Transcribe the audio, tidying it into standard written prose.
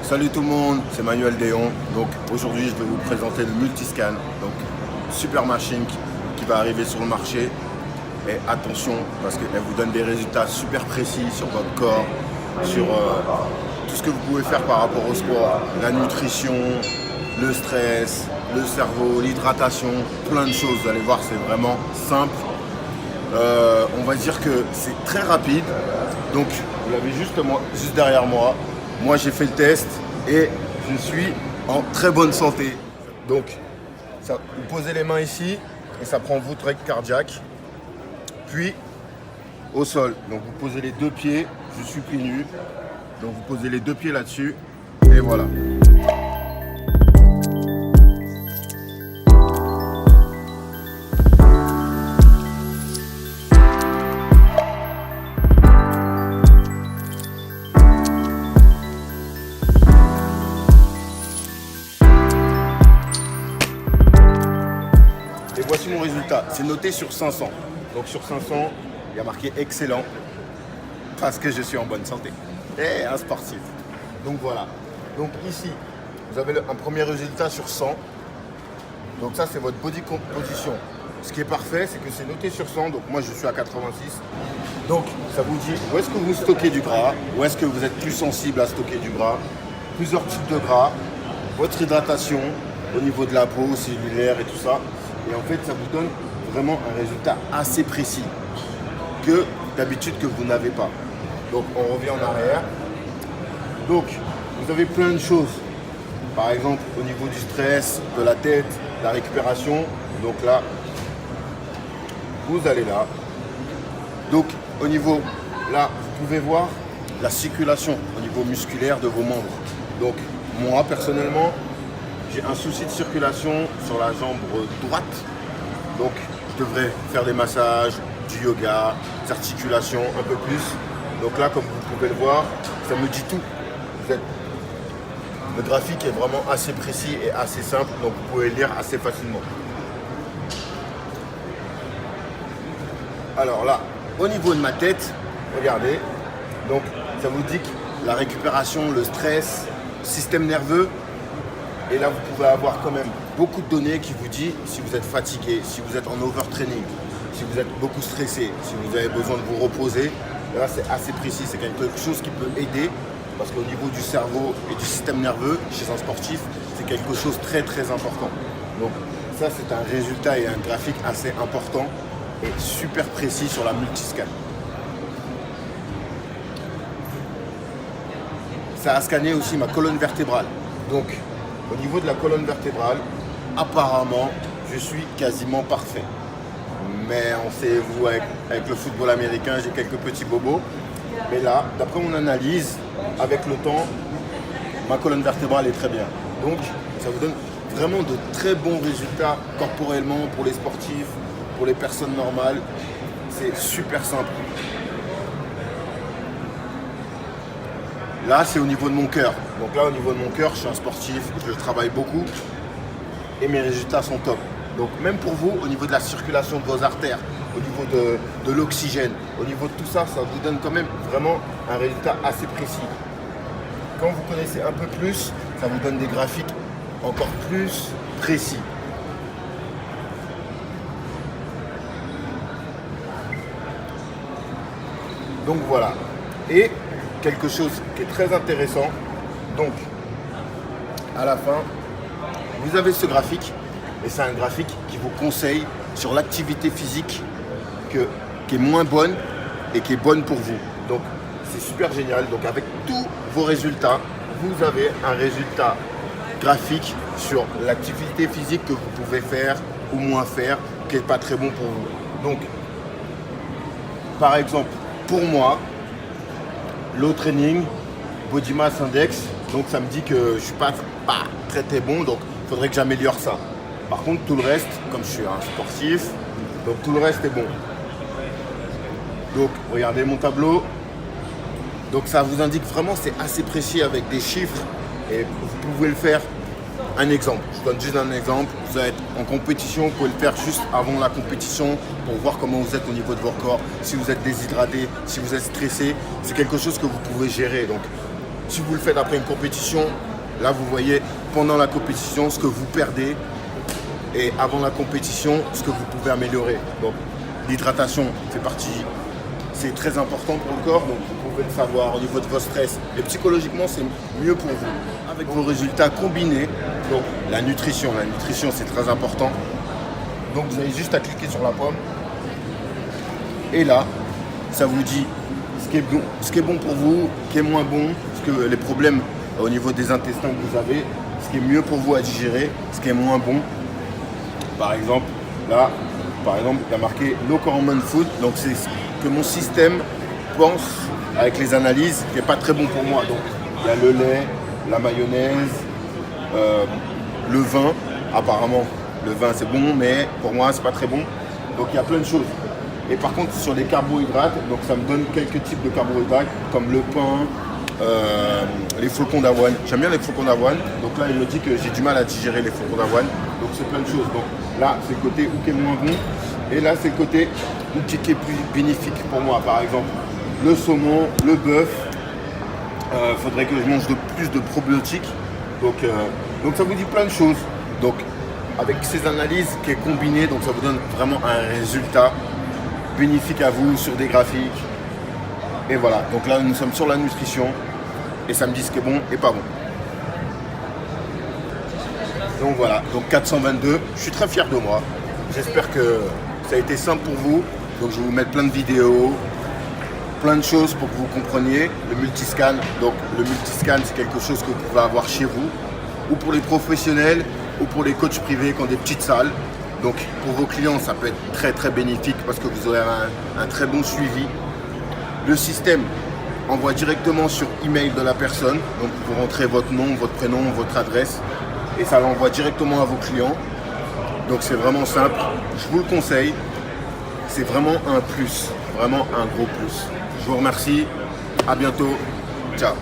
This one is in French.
Salut tout le monde, c'est Manuel Déon. Donc aujourd'hui je vais vous présenter le Multiscan. Donc super machine qui va arriver sur le marché. Et attention parce qu'elle vous donne des résultats super précis sur votre corps, sur tout ce que vous pouvez faire par rapport au sport, la nutrition, le stress, le cerveau, l'hydratation, plein de choses. Vous allez voir, c'est vraiment simple. On va dire que c'est très rapide. Donc vous l'avez juste derrière moi. Moi j'ai fait le test et je suis en très bonne santé. Donc vous posez les mains ici et ça prend votre rythme cardiaque. Puis au sol. Donc vous posez les deux pieds, je suis pieds nus. Donc vous posez les deux pieds là-dessus et voilà. Et voici mon résultat, c'est noté sur 500. Donc sur 500, il y a marqué excellent parce que je suis en bonne santé et un sportif. Donc voilà. Donc ici, vous avez un premier résultat sur 100. Donc ça, c'est votre body composition. Ce qui est parfait, c'est que c'est noté sur 100. Donc moi, je suis à 86. Donc ça vous dit où est-ce que vous stockez du gras, où est-ce que vous êtes plus sensible à stocker du gras, plusieurs types de gras, votre hydratation au niveau de la peau, cellulaire et tout ça. Et en fait, ça vous donne vraiment un résultat assez précis que d'habitude que vous n'avez pas. Donc on revient en arrière. Donc vous avez plein de choses. Par exemple au niveau du stress, de la tête, la récupération. Donc là, vous allez là. Donc au niveau, là, vous pouvez voir la circulation au niveau musculaire de vos membres. Donc moi personnellement, j'ai un souci de circulation sur la jambe droite. Donc je devrais faire des massages, du yoga, des articulations un peu plus. Donc là, comme vous pouvez le voir, ça me dit tout. Le graphique est vraiment assez précis et assez simple, donc vous pouvez le lire assez facilement. Alors là, au niveau de ma tête, regardez, donc ça vous dit que la récupération, le stress, système nerveux. Et là, vous pouvez avoir quand même beaucoup de données qui vous disent si vous êtes fatigué, si vous êtes en overtraining, si vous êtes beaucoup stressé, si vous avez besoin de vous reposer. Là, c'est assez précis, c'est quelque chose qui peut aider parce qu'au niveau du cerveau et du système nerveux, chez un sportif, c'est quelque chose de très très important. Donc ça, c'est un résultat et un graphique assez important et super précis sur la Multiscan. Ça a scanné aussi ma colonne vertébrale. Donc, au niveau de la colonne vertébrale, apparemment, je suis quasiment parfait. Mais on sait, vous, avec le football américain, j'ai quelques petits bobos. Mais là, d'après mon analyse, avec le temps, ma colonne vertébrale est très bien. Donc, ça vous donne vraiment de très bons résultats corporellement pour les sportifs, pour les personnes normales. C'est super simple. Là, c'est au niveau de mon cœur. Donc là, au niveau de mon cœur, je suis un sportif, je travaille beaucoup et mes résultats sont top. Donc même pour vous, au niveau de la circulation de vos artères, au niveau de l'oxygène, au niveau de tout ça, ça vous donne quand même vraiment un résultat assez précis. Quand vous connaissez un peu plus, ça vous donne des graphiques encore plus précis. Donc voilà. Et quelque chose qui est très intéressant. Donc, à la fin, vous avez ce graphique, et c'est un graphique qui vous conseille sur l'activité physique qui est moins bonne et qui est bonne pour vous. Donc, c'est super génial. Donc, avec tous vos résultats, vous avez un résultat graphique sur l'activité physique que vous pouvez faire ou moins faire, qui n'est pas très bon pour vous. Donc, par exemple, pour moi, low training, body mass index, donc ça me dit que je ne suis pas très bon, donc il faudrait que j'améliore ça. Par contre, tout le reste, comme je suis un sportif, donc tout le reste est bon. Donc, regardez mon tableau. Donc ça vous indique vraiment, c'est assez précis avec des chiffres et vous pouvez le faire. Un exemple, je donne juste un exemple. Vous êtes en compétition, vous pouvez le faire juste avant la compétition pour voir comment vous êtes au niveau de votre corps. Si vous êtes déshydraté, si vous êtes stressé, c'est quelque chose que vous pouvez gérer. Donc Si vous le faites après une compétition, là vous voyez pendant la compétition ce que vous perdez et avant la compétition ce que vous pouvez améliorer. Donc l'hydratation fait partie, c'est très important pour le corps, donc vous pouvez le savoir au niveau de votre stress. Et psychologiquement c'est mieux pour vous. Avec vos résultats combinés, donc la nutrition c'est très important. Donc vous avez juste à cliquer sur la pomme et là ça vous dit ce qui est bon pour vous, ce qui est moins bon, ce que les problèmes au niveau des intestins que vous avez, ce qui est mieux pour vous à digérer, ce qui est moins bon. Par exemple, là, il y a marqué Low Hormone Food, donc c'est ce que mon système pense avec les analyses qui n'est pas très bon pour moi. Donc il y a le lait, la mayonnaise, le vin. Apparemment, le vin c'est bon, mais pour moi c'est pas très bon. Donc il y a plein de choses. Et par contre sur les carbohydrates, donc ça me donne quelques types de carbohydrates comme le pain, les flocons d'avoine. J'aime bien les flocons d'avoine. Donc là il me dit que j'ai du mal à digérer les flocons d'avoine. Donc c'est plein de choses. Donc là c'est le côté où qui est le moins bon. Et là c'est le côté où qui est plus bénéfique pour moi. Par exemple le saumon, le bœuf. Faudrait que je mange plus de probiotiques. Donc ça vous dit plein de choses. Donc avec ces analyses qui est combiné, donc ça vous donne vraiment un résultat bénéfique à vous sur des graphiques. Et voilà, donc là nous sommes sur la nutrition et ça me dit ce qui est bon et pas bon. Donc voilà, donc 422, je suis très fier de moi. J'espère que ça a été simple pour vous. Donc je vais vous mettre plein de vidéos, plein de choses pour que vous compreniez. Le multiscan, donc le multiscan c'est quelque chose que vous pouvez avoir chez vous, ou pour les professionnels, ou pour les coachs privés qui ont des petites salles. Donc pour vos clients, ça peut être très très bénéfique parce que vous aurez un très bon suivi. Le système envoie directement sur email de la personne. Donc vous rentrez votre nom, votre prénom, votre adresse et ça l'envoie directement à vos clients. Donc c'est vraiment simple. Je vous le conseille. C'est vraiment un plus, vraiment un gros plus. Je vous remercie. À bientôt. Ciao.